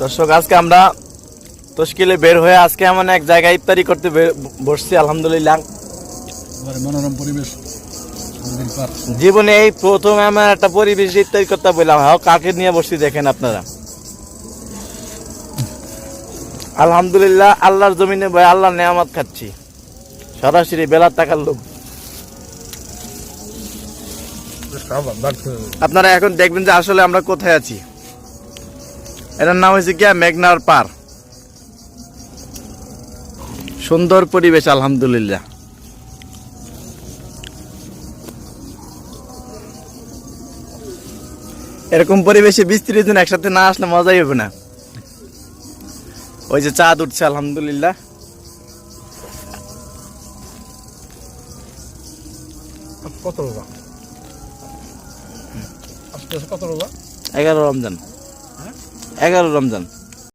দর্শক আজকে আমরা তশকিলে বের হয়ে আজকে এমন এক জায়গায় ইফতারি করতে বসছি আলহামদুলিল্লাহ। মনোরম পরিবেশ, জীবনে এই প্রথম এমন একটা পরিবেশ ইফতারি করতে বললাম। হ্যাঁ, কাকে নিয়ে বসছি দেখেন আপনারা। আলহামদুলিল্লাহ, আল্লাহর জমিনে বই আল্লাহর নেয়ামত খাচ্ছি, সরাসরি বেলার টাকার লোক। আপনারা এখন দেখবেন যে আসলে আমরা কোথায় আছি। এটার নাম হয়েছে কি মেঘনার পার। সুন্দর পরিবেশ আলহামদুলিল্লাহ। এরকম পরিবেশে 20-30 জন একসাথে না আসলে মজাই হবে না। ওই যে চাঁদ উঠছে আলহামদুলিল্লাহ। কত রোজা? কত রোজা? 11 রমজান। 11 রমজান।